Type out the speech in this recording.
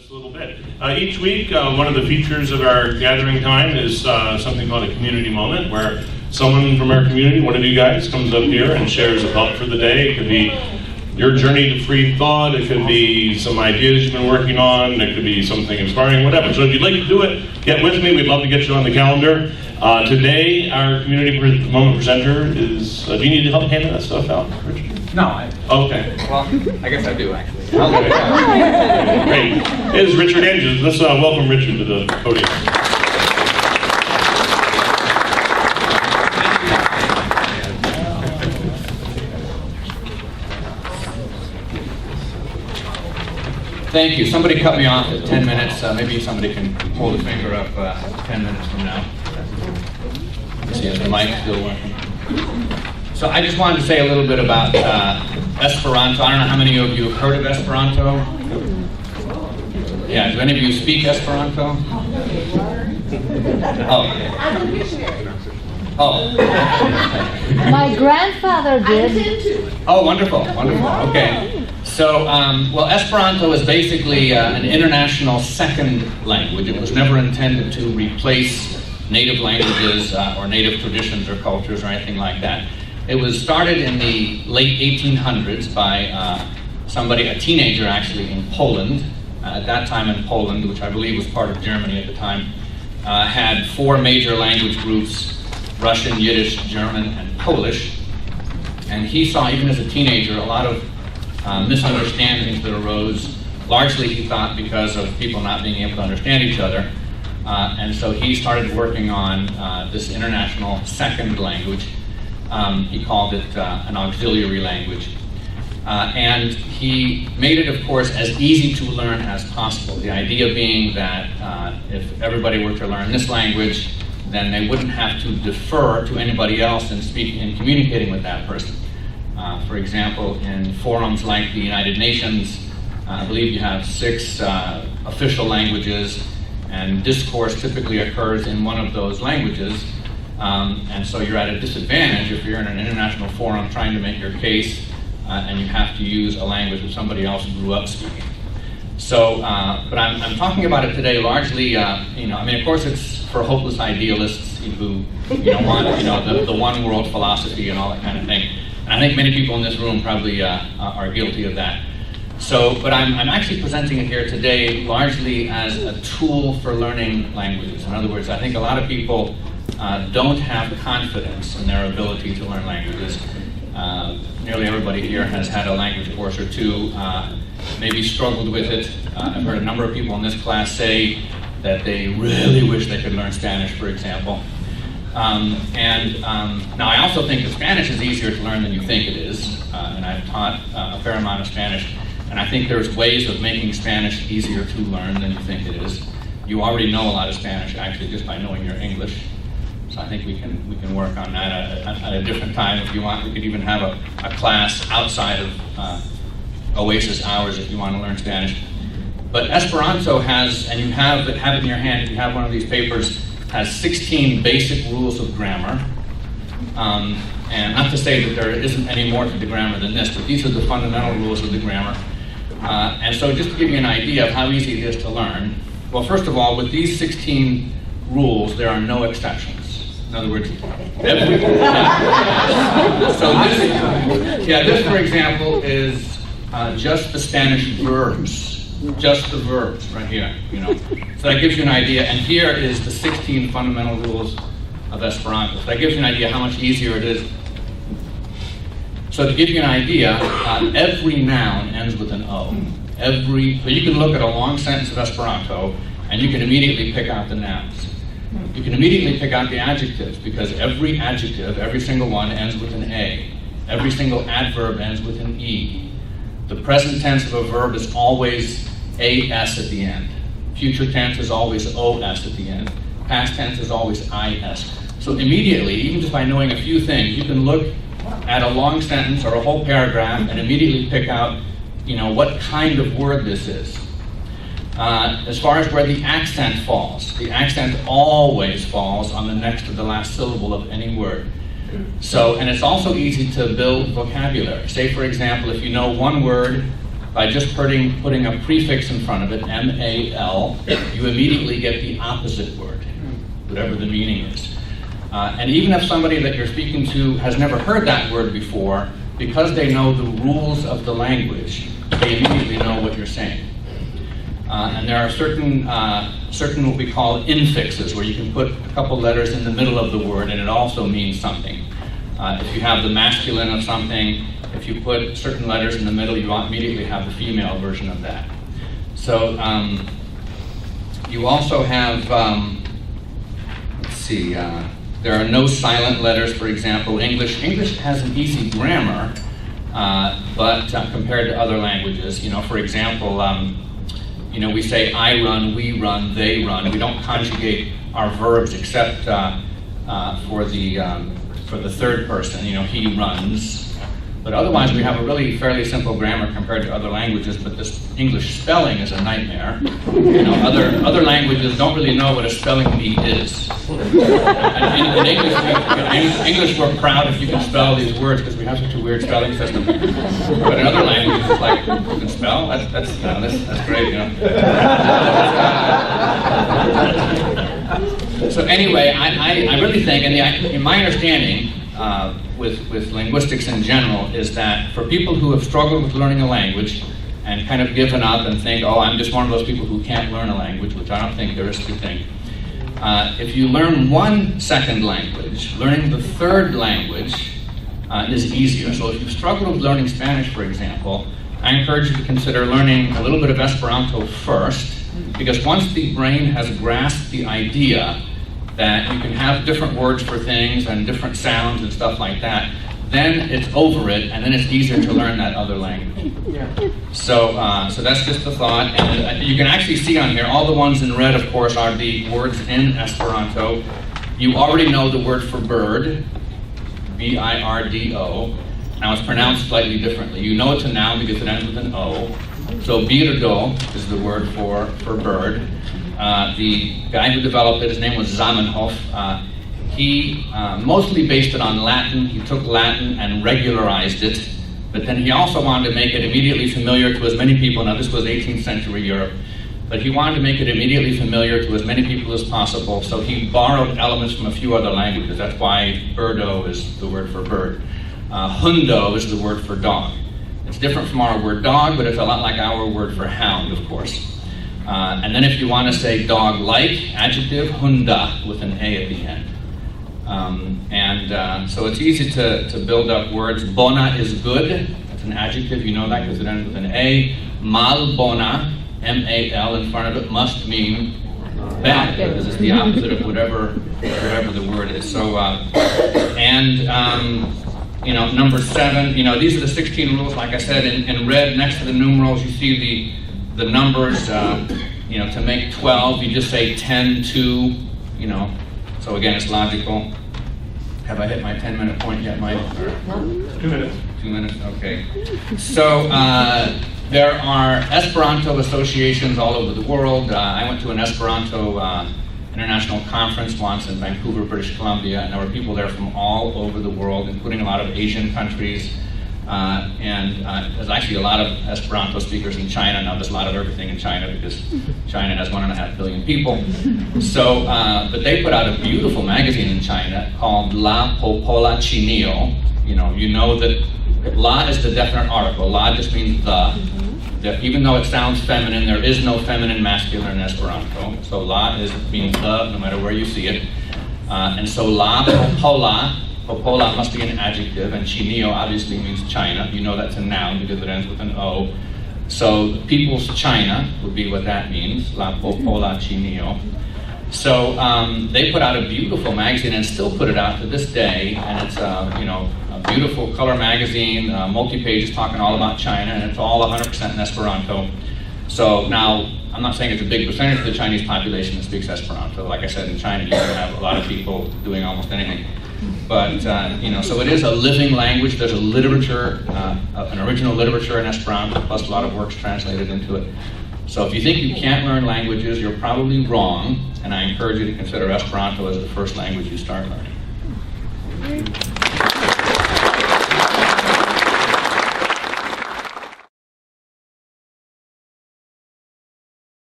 a little bit. Each week, one of the features of our gathering time is something called a community moment, where someone from our community, one of you guys, comes up here and shares a thought for the day. It could be your journey to free thought, it could be some ideas you've been working on, it could be something inspiring, whatever. So if you'd like to do it, get with me. We'd love to get you on the calendar. Today, our community moment presenter is, do you need help handing that stuff out, Richard? No, Okay. Well, I guess I do, actually. Great. It is Richard Andrews. Let's welcome Richard to the podium. Thank you. Somebody cut me off at 10 minutes. Maybe somebody can hold a finger up 10 minutes from now. Let's see if the mic's still working. So I just wanted to say a little bit about Esperanto. I don't know how many of you have heard of Esperanto. Yeah, do any of you speak Esperanto? Oh. My grandfather did. Oh, wonderful, wonderful. Okay. So, well, Esperanto is basically an international second language. It was never intended to replace native languages or native traditions or cultures or anything like that. It was started in the late 1800s by somebody, a teenager actually, in Poland. At that time in Poland, which I believe was part of Germany at the time, had four major language groups: Russian, Yiddish, German, and Polish. And he saw, even as a teenager, a lot of misunderstandings that arose, largely, he thought, because of people not being able to understand each other. And so he started working on this international second language. He called it an auxiliary language. And he made it, of course, as easy to learn as possible. The idea being that if everybody were to learn this language, then they wouldn't have to defer to anybody else in speaking and communicating with that person. For example, in forums like the United Nations, I believe you have 6 official languages, and discourse typically occurs in one of those languages. And so you're at a disadvantage if you're in an international forum trying to make your case and you have to use a language that somebody else grew up speaking. So, but I'm talking about it today largely, I mean, of course it's for hopeless idealists who, want, the one world philosophy and all that kind of thing. And I think many people in this room probably are guilty of that. So, but I'm actually presenting it here today largely as a tool for learning languages. In other words, I think a lot of people don't have confidence in their ability to learn languages. Nearly everybody here has had a language course or two, maybe struggled with it. I've heard a number of people in this class say that they really wish they could learn Spanish, for example. Now I also think that Spanish is easier to learn than you think it is, and I've taught a fair amount of Spanish, and I think there's ways of making Spanish easier to learn than you think it is. You already know a lot of Spanish, actually, just by knowing your English. So I think we can work on that at a different time if you want. We could even have a class outside of Oasis hours if you want to learn Spanish. But Esperanto has, and you have it in your hand, if you have one of these papers, has 16 basic rules of grammar. And not to say that there isn't any more to the grammar than this, but these are the fundamental rules of the grammar. And so just to give you an idea of how easy it is to learn, well, first of all, with these 16 rules, there are no exceptions. In other words, this, for example, is just the Spanish verbs. Just the verbs right here, So that gives you an idea. And here is the 16 fundamental rules of Esperanto. So that gives you an idea how much easier it is. So to give you an idea, every noun ends with an O. So you can look at a long sentence of Esperanto and you can immediately pick out the nouns. You can immediately pick out the adjectives because every adjective, every single one, ends with an A. Every single adverb ends with an E. The present tense of a verb is always AS at the end. Future tense is always OS at the end. Past tense is always IS. So immediately, even just by knowing a few things, you can look at a long sentence or a whole paragraph and immediately pick out, what kind of word this is. As far as where the accent falls, the accent always falls on the next to the last syllable of any word. So, and it's also easy to build vocabulary. Say, for example, if you know one word by just putting a prefix in front of it, M-A-L, you immediately get the opposite word, whatever the meaning is. And even if somebody that you're speaking to has never heard that word before, because they know the rules of the language, they immediately know what you're saying. And there are certain what we call infixes, where you can put a couple letters in the middle of the word and it also means something. If you have the masculine of something, if you put certain letters in the middle, you immediately have the female version of that. So you also have, there are no silent letters, for example. English has an easy grammar, but compared to other languages, for example, we say I run, we run, they run. We don't conjugate our verbs except for the third person. He runs. But otherwise, we have a really fairly simple grammar compared to other languages. But this English spelling is a nightmare. Other languages don't really know what a spelling bee is. In English, we're proud if you can spell these words because we have such a weird spelling system. But in other languages, it's like, you can spell? That's great, So anyway, I really think, and in my understanding, with linguistics in general, is that for people who have struggled with learning a language and kind of given up and think, oh, I'm just one of those people who can't learn a language, which I don't think there is to think. If you learn one second language, learning the third language is easier. So if you struggle with learning Spanish, for example, I encourage you to consider learning a little bit of Esperanto first, because once the brain has grasped the idea that you can have different words for things and different sounds and stuff like that, then it's over it, and then it's easier to learn that other language. So that's just the thought. And you can actually see on here, all the ones in red, of course, are the words in Esperanto. You already know the word for bird, B-I-R-D-O. Now it's pronounced slightly differently. You know it's a noun because it ends with an O. So birdo is the word for bird. The guy who developed it, his name was Zamenhof. He mostly based it on Latin. He took Latin and regularized it, but then he also wanted to make it immediately familiar to as many people. Now this was 18th century Europe, but he wanted to make it immediately familiar to as many people as possible, so he borrowed elements from a few other languages. That's why birdo is the word for bird. Hundo is the word for dog. It's different from our word dog, but it's a lot like our word for hound, of course. And then if you want to say dog-like, adjective, hunda, with an A at the end. So it's easy to build up words. Bona is good. That's an adjective. You know that because it ends with an A. Mal bona, M-A-L, in front of it must mean bad, because it's the opposite of whatever the word is. So, number 7, these are the 16 rules. Like I said, in red next to the numerals, you see the numbers, to make 12, you just say 10, 2, so again, it's logical. Have I hit my 10-minute point yet, Mike? 2 minutes. 2 minutes, okay. So there are Esperanto associations all over the world. I went to an Esperanto international conference once in Vancouver, British Columbia, and there were people there from all over the world, including a lot of Asian countries. There's actually a lot of Esperanto speakers in China. Now there's a lot of everything in China because China has 1.5 billion people. So, but they put out a beautiful magazine in China called La Popola Chinio. You know that La is the definite article. La just means the. Even though it sounds feminine, there is no feminine masculine in Esperanto. So La means the, no matter where you see it. And so La Popola. Popola must be an adjective, and Chinio obviously means China. You know that's a noun because it ends with an O. So People's China would be what that means, La Popola Chinio. So they put out a beautiful magazine and still put it out to this day, and it's a beautiful color magazine, multi-pages talking all about China, and it's all 100% in Esperanto. So now, I'm not saying it's a big percentage of the Chinese population that speaks Esperanto. Like I said, in China you can have a lot of people doing almost anything. But, so it is a living language. There's a literature, an original literature in Esperanto, plus a lot of works translated into it. So if you think you can't learn languages, you're probably wrong, and I encourage you to consider Esperanto as the first language you start learning.